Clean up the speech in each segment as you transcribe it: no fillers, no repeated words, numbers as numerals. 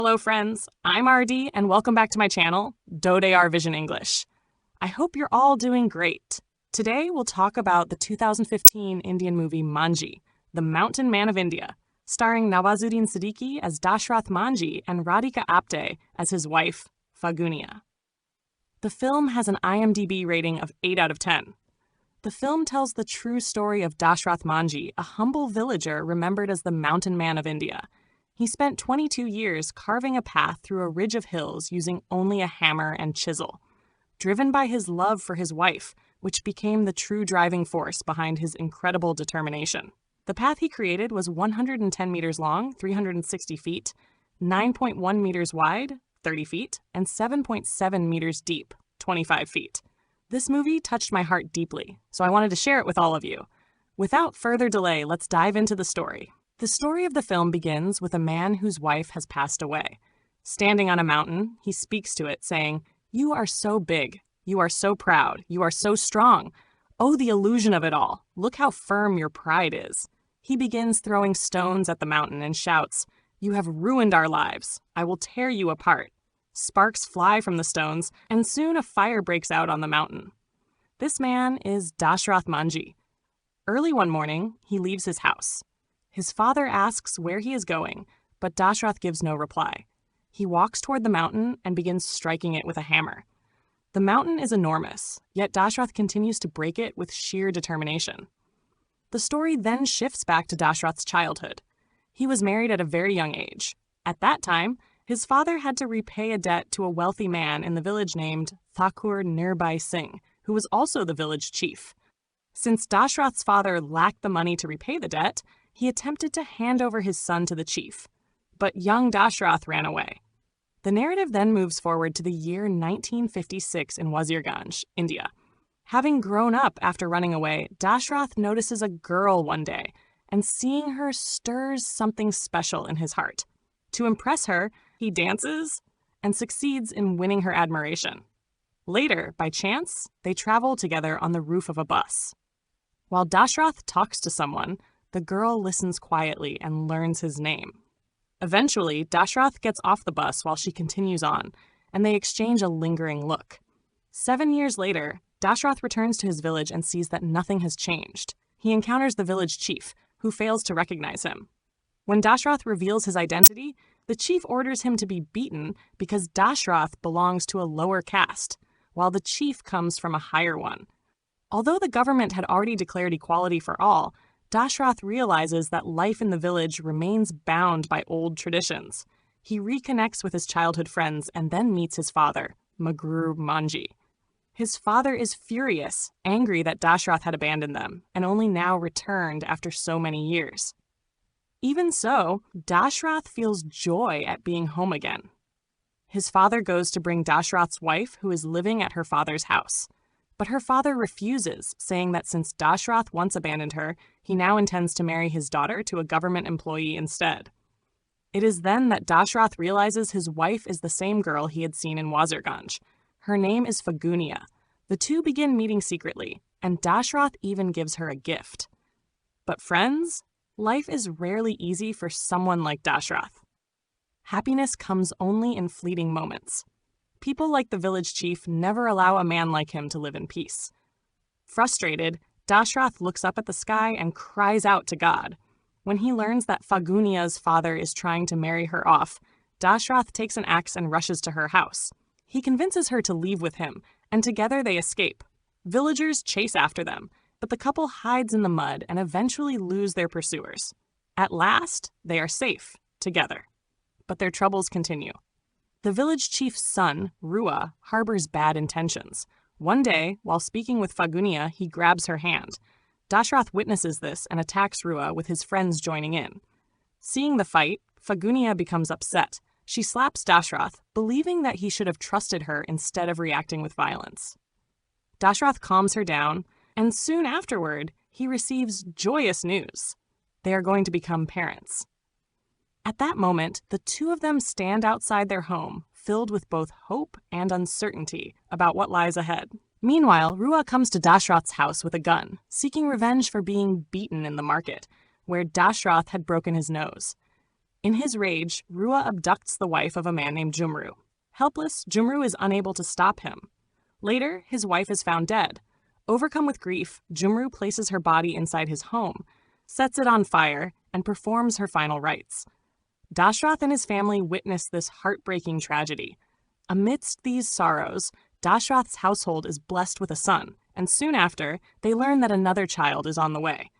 Hello friends, I'm RD and welcome back to my channel, Dhode Our Vision English. I hope you're all doing great. Today we'll talk about the 2015 Indian movie Manjhi, The Mountain Man of India, starring Nawazuddin Siddiqui as Dashrath Manjhi and Radhika Apte as his wife, Fagunia. The film has an IMDb rating of 8 out of 10. The film tells the true story of Dashrath Manjhi, a humble villager remembered as the Mountain Man of India. He spent 22 years carving a path through a ridge of hills using only a hammer and chisel, driven by his love for his wife, which became the true driving force behind his incredible determination. The path he created was 110 meters long, 360 feet, 9.1 meters wide, 30 feet, and 7.7 meters deep, 25 feet. This movie touched my heart deeply, so I wanted to share it with all of you. Without further delay, let's dive into the story. The story of the film begins with a man whose wife has passed away. Standing on a mountain, he speaks to it, saying, "You are so big. You are so proud. You are so strong. Oh, the illusion of it all. Look how firm your pride is." He begins throwing stones at the mountain and shouts, "You have ruined our lives. I will tear you apart." Sparks fly from the stones, and soon a fire breaks out on the mountain. This man is Dashrath Manjhi. Early one morning, he leaves his house. His father asks where he is going, but Dashrath gives no reply. He walks toward the mountain and begins striking it with a hammer. The mountain is enormous, yet Dashrath continues to break it with sheer determination. The story then shifts back to Dashrath's childhood. He was married at a very young age. At that time, his father had to repay a debt to a wealthy man in the village named Thakur Nirbai Singh, who was also the village chief. Since Dashrath's father lacked the money to repay the debt, he attempted to hand over his son to the chief, but young Dashrath ran away. The narrative then moves forward to the year 1956 in Wazirganj, India. Having grown up after running away, Dashrath notices a girl one day, and seeing her stirs something special in his heart. To impress her, he dances and succeeds in winning her admiration. Later, by chance, they travel together on the roof of a bus. While Dashrath talks to someone, the girl listens quietly and learns his name. Eventually, Dashrath gets off the bus while she continues on, and they exchange a lingering look. 7 years later, Dashrath returns to his village and sees that nothing has changed. He encounters the village chief, who fails to recognize him. When Dashrath reveals his identity, the chief orders him to be beaten because Dashrath belongs to a lower caste, while the chief comes from a higher one. Although the government had already declared equality for all, Dashrath realizes that life in the village remains bound by old traditions. He reconnects with his childhood friends and then meets his father, Magrur Manjhi. His father is furious, angry that Dashrath had abandoned them, and only now returned after so many years. Even so, Dashrath feels joy at being home again. His father goes to bring Dashrath's wife, who is living at her father's house. But her father refuses, saying that since Dashrath once abandoned her, he now intends to marry his daughter to a government employee instead. It is then that Dashrath realizes his wife is the same girl he had seen in Wazirganj. Her name is Fagunia. The two begin meeting secretly, and Dashrath even gives her a gift. But friends, life is rarely easy for someone like Dashrath. Happiness comes only in fleeting moments. People like the village chief never allow a man like him to live in peace. Frustrated, Dashrath looks up at the sky and cries out to God. When he learns that Fagunia's father is trying to marry her off, Dashrath takes an axe and rushes to her house. He convinces her to leave with him, and together they escape. Villagers chase after them, but the couple hides in the mud and eventually lose their pursuers. At last, they are safe, together. But their troubles continue. The village chief's son, Rua, harbors bad intentions. One day, while speaking with Fagunia, he grabs her hand. Dashrath witnesses this and attacks Rua, with his friends joining in. Seeing the fight, Fagunia becomes upset. She slaps Dashrath, believing that he should have trusted her instead of reacting with violence. Dashrath calms her down, and soon afterward, he receives joyous news. They are going to become parents. At that moment, the two of them stand outside their home, filled with both hope and uncertainty about what lies ahead. Meanwhile, Rua comes to Dashrath's house with a gun, seeking revenge for being beaten in the market, where Dashrath had broken his nose. In his rage, Rua abducts the wife of a man named Jumru. Helpless, Jumru is unable to stop him. Later, his wife is found dead. Overcome with grief, Jumru places her body inside his home, sets it on fire, and performs her final rites. Dashrath and his family witness this heartbreaking tragedy. Amidst these sorrows, Dashrath's household is blessed with a son, and soon after, they learn that another child is on the way.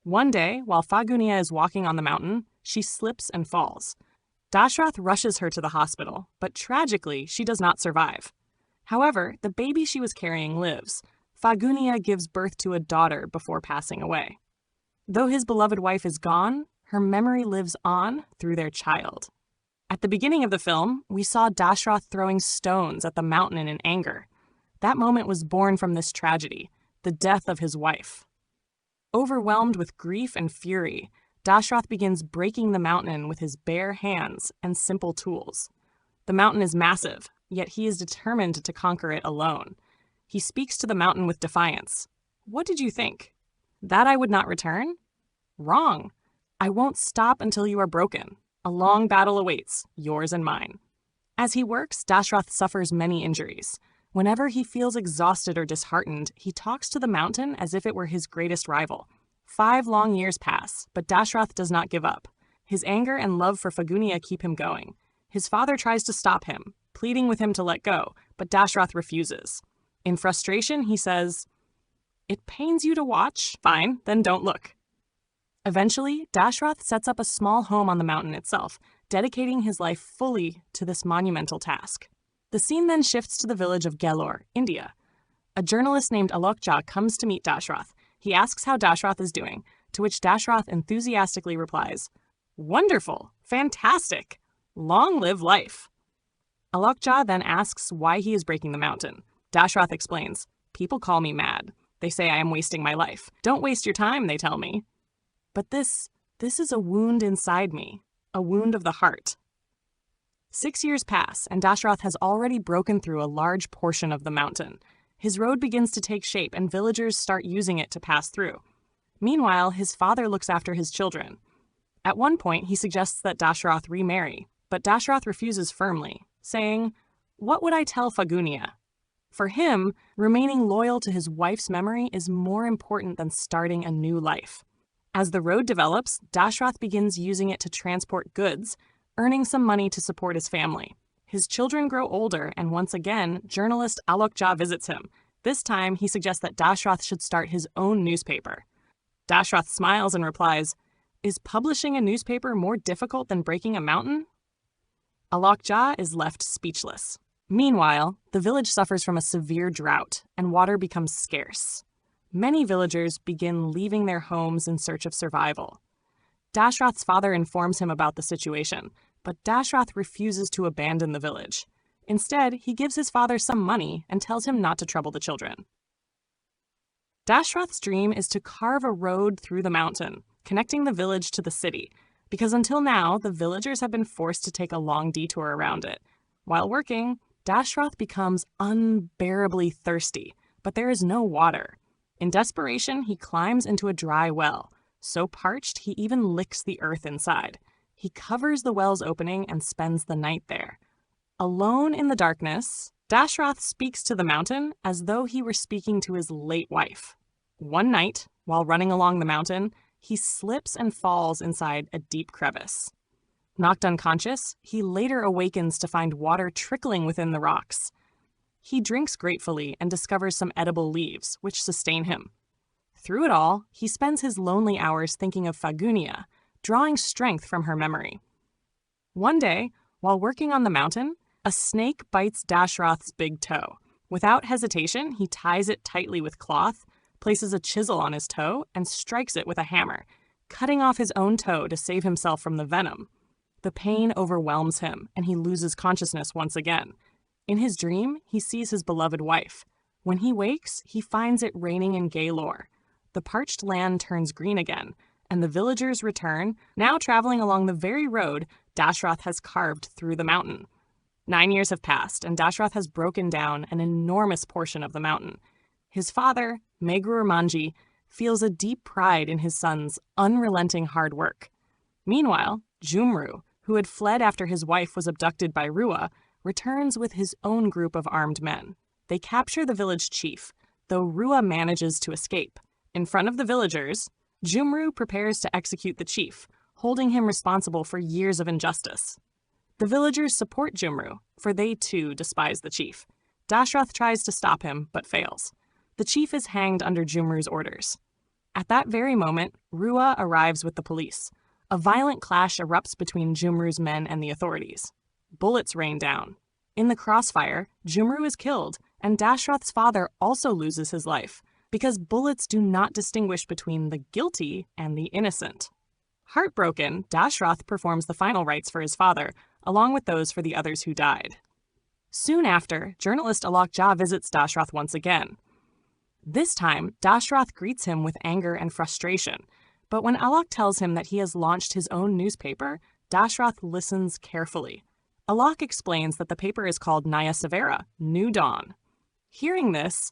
One day, while Fagunia is walking on the mountain, she slips and falls. Dashrath rushes her to the hospital, but tragically, she does not survive. However, the baby she was carrying lives. Fagunia gives birth to a daughter before passing away. Though his beloved wife is gone, her memory lives on through their child. At the beginning of the film, we saw Dashrath throwing stones at the mountain in anger. That moment was born from this tragedy, the death of his wife. Overwhelmed with grief and fury, Dashrath begins breaking the mountain with his bare hands and simple tools. The mountain is massive, yet he is determined to conquer it alone. He speaks to the mountain with defiance. What did you think? That I would not return? Wrong. I won't stop until you are broken. A long battle awaits, yours and mine. As he works, Dashrath suffers many injuries. Whenever he feels exhausted or disheartened, he talks to the mountain as if it were his greatest rival. 5 long years pass, but Dashrath does not give up. His anger and love for Fagunia keep him going. His father tries to stop him, pleading with him to let go, but Dashrath refuses. In frustration, he says, "It pains you to watch? Fine, then don't look." Eventually, Dashrath sets up a small home on the mountain itself, dedicating his life fully to this monumental task. The scene then shifts to the village of Gelor, India. A journalist named Alokja comes to meet Dashrath. He asks how Dashrath is doing, to which Dashrath enthusiastically replies, "Wonderful! Fantastic! Long live life!" Alokja then asks why he is breaking the mountain. Dashrath explains, "People call me mad. They say I am wasting my life. Don't waste your time, they tell me. But this is a wound inside me, a wound of the heart." 6 years pass, and Dashrath has already broken through a large portion of the mountain. His road begins to take shape, and villagers start using it to pass through. Meanwhile, his father looks after his children. At one point, he suggests that Dashrath remarry, but Dashrath refuses firmly, saying, "What would I tell Fagunia?" For him, remaining loyal to his wife's memory is more important than starting a new life. As the road develops, Dashrath begins using it to transport goods, earning some money to support his family. His children grow older, and once again, journalist Alokja visits him. This time, he suggests that Dashrath should start his own newspaper. Dashrath smiles and replies, "Is publishing a newspaper more difficult than breaking a mountain?" Alokja is left speechless. Meanwhile, the village suffers from a severe drought, and water becomes scarce. Many villagers begin leaving their homes in search of survival. Dashrath's father informs him about the situation, but Dashrath refuses to abandon the village. Instead, he gives his father some money and tells him not to trouble the children. Dashrath's dream is to carve a road through the mountain, connecting the village to the city, because until now, the villagers have been forced to take a long detour around it. While working, Dashrath becomes unbearably thirsty, but there is no water. In desperation, he climbs into a dry well. So parched, he even licks the earth inside. He covers the well's opening and spends the night there. Alone in the darkness, Dashrath speaks to the mountain as though he were speaking to his late wife. One night, while running along the mountain, he slips and falls inside a deep crevice. Knocked unconscious, he later awakens to find water trickling within the rocks. He drinks gratefully and discovers some edible leaves, which sustain him. Through it all, he spends his lonely hours thinking of Fagunia, drawing strength from her memory. One day, while working on the mountain, a snake bites Dashrath's big toe. Without hesitation, he ties it tightly with cloth, places a chisel on his toe, and strikes it with a hammer, cutting off his own toe to save himself from the venom. The pain overwhelms him, and he loses consciousness once again. In his dream, he sees his beloved wife. When he wakes, he finds it raining in Gelor. The parched land turns green again, and the villagers return, now traveling along the very road Dashrath has carved through the mountain. 9 years have passed, and Dashrath has broken down an enormous portion of the mountain. His father, Megrur Manjhi, feels a deep pride in his son's unrelenting hard work. Meanwhile, Jumru, who had fled after his wife was abducted by Rua, returns with his own group of armed men. They capture the village chief, though Rua manages to escape. In front of the villagers, Jumru prepares to execute the chief, holding him responsible for years of injustice. The villagers support Jumru, for they too despise the chief. Dashrath tries to stop him, but fails. The chief is hanged under Jumru's orders. At that very moment, Rua arrives with the police. A violent clash erupts between Jumru's men and the authorities. Bullets rain down. In the crossfire, Jumru is killed, and Dashrath's father also loses his life, because bullets do not distinguish between the guilty and the innocent. Heartbroken, Dashrath performs the final rites for his father, along with those for the others who died. Soon after, journalist Alok Jha visits Dashrath once again. This time, Dashrath greets him with anger and frustration, but when Alok tells him that he has launched his own newspaper, Dashrath listens carefully. Alok explains that the paper is called Naya Savera, New Dawn. Hearing this,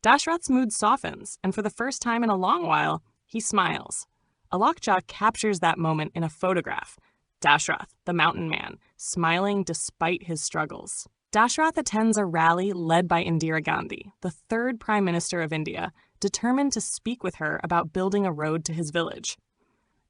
Dashrath's mood softens, and for the first time in a long while, he smiles. Alok Jha captures that moment in a photograph. Dashrath, the mountain man, smiling despite his struggles. Dashrath attends a rally led by Indira Gandhi, the third Prime Minister of India, determined to speak with her about building a road to his village.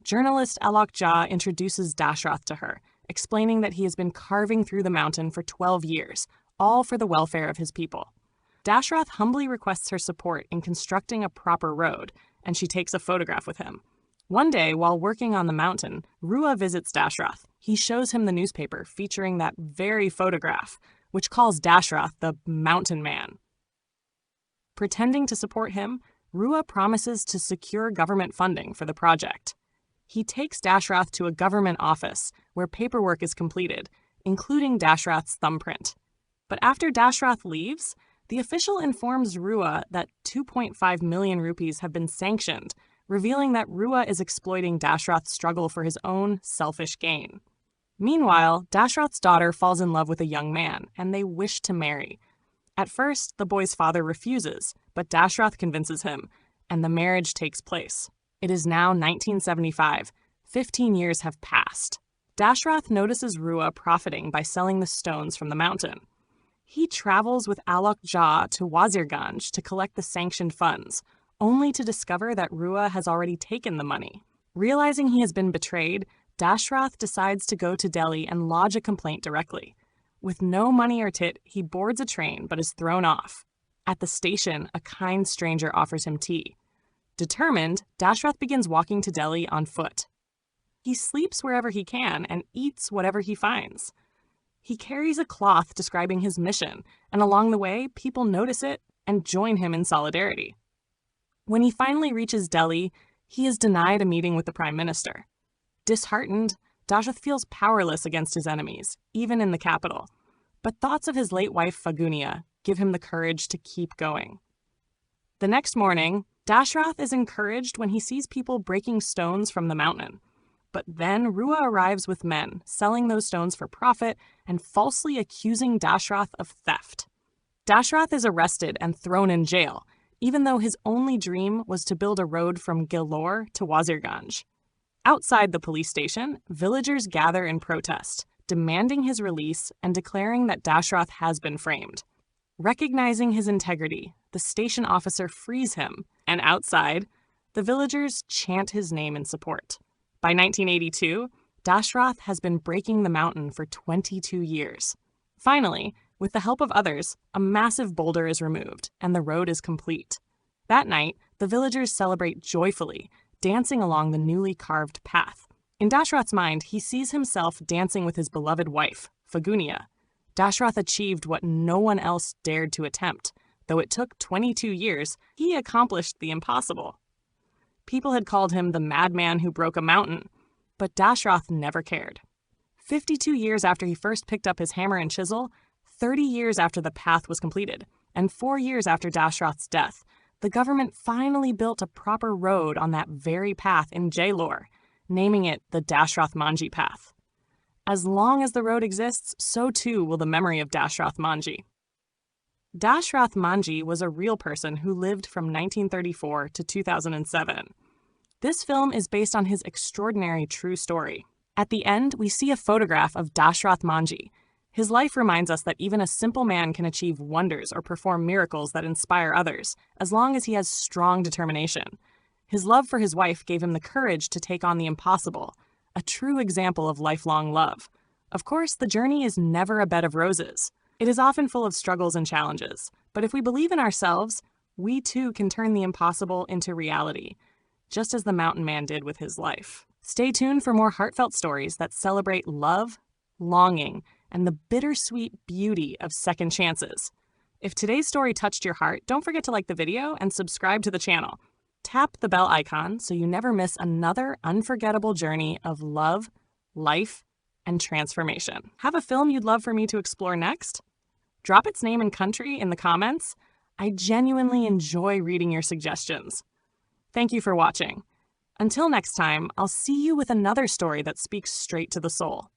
Journalist Alok Jha introduces Dashrath to her, explaining that he has been carving through the mountain for 12 years, all for the welfare of his people. Dashrath humbly requests her support in constructing a proper road, and she takes a photograph with him. One day, while working on the mountain, Rua visits Dashrath. He shows him the newspaper featuring that very photograph, which calls Dashrath the mountain man. Pretending to support him, Rua promises to secure government funding for the project. He takes Dashrath to a government office where paperwork is completed, including Dashrath's thumbprint. But after Dashrath leaves, the official informs Rua that 2.5 million rupees have been sanctioned, revealing that Rua is exploiting Dashrath's struggle for his own selfish gain. Meanwhile, Dashrath's daughter falls in love with a young man, and they wish to marry. At first, the boy's father refuses, but Dashrath convinces him, and the marriage takes place. It is now 1975. 15 years have passed. Dashrath notices Rua profiting by selling the stones from the mountain. He travels with Alok Jha to Wazirganj to collect the sanctioned funds, only to discover that Rua has already taken the money. Realizing he has been betrayed, Dashrath decides to go to Delhi and lodge a complaint directly. With no money or tit, he boards a train but is thrown off. At the station, a kind stranger offers him tea. Determined, Dashrath begins walking to Delhi on foot. He sleeps wherever he can and eats whatever he finds. He carries a cloth describing his mission, and along the way, people notice it and join him in solidarity. When he finally reaches Delhi, he is denied a meeting with the Prime Minister. Disheartened, Dashrath feels powerless against his enemies, even in the capital. But thoughts of his late wife Fagunia give him the courage to keep going. The next morning, Dashrath is encouraged when he sees people breaking stones from the mountain. But then Rua arrives with men, selling those stones for profit and falsely accusing Dashrath of theft. Dashrath is arrested and thrown in jail, even though his only dream was to build a road from Gilor to Wazirganj. Outside the police station, villagers gather in protest, demanding his release and declaring that Dashrath has been framed. Recognizing his integrity, the station officer frees him, and outside, the villagers chant his name in support. By 1982, Dashrath has been breaking the mountain for 22 years. Finally, with the help of others, a massive boulder is removed, and the road is complete. That night, the villagers celebrate joyfully, dancing along the newly carved path. In Dashrath's mind, he sees himself dancing with his beloved wife, Fagunia. Dashrath achieved what no one else dared to attempt. Though it took 22 years, he accomplished the impossible. People had called him the madman who broke a mountain, but Dashrath never cared. 52 years after he first picked up his hammer and chisel, 30 years after the path was completed, and 4 years after Dashrath's death, the government finally built a proper road on that very path in Jailore, naming it the Dashrath Manjhi path. As long as the road exists, so too will the memory of Dashrath Manjhi. Dashrath Manjhi was a real person who lived from 1934 to 2007. This film is based on his extraordinary true story. At the end, we see a photograph of Dashrath Manjhi. His life reminds us that even a simple man can achieve wonders or perform miracles that inspire others, as long as he has strong determination. His love for his wife gave him the courage to take on the impossible, a true example of lifelong love. Of course, the journey is never a bed of roses. It is often full of struggles and challenges, but if we believe in ourselves, we too can turn the impossible into reality, just as the mountain man did with his life. Stay tuned for more heartfelt stories that celebrate love, longing, and the bittersweet beauty of second chances. If today's story touched your heart, don't forget to like the video and subscribe to the channel. Tap the bell icon so you never miss another unforgettable journey of love, life, and transformation. Have a film you'd love for me to explore next? Drop its name and country in the comments. I genuinely enjoy reading your suggestions. Thank you for watching. Until next time, I'll see you with another story that speaks straight to the soul.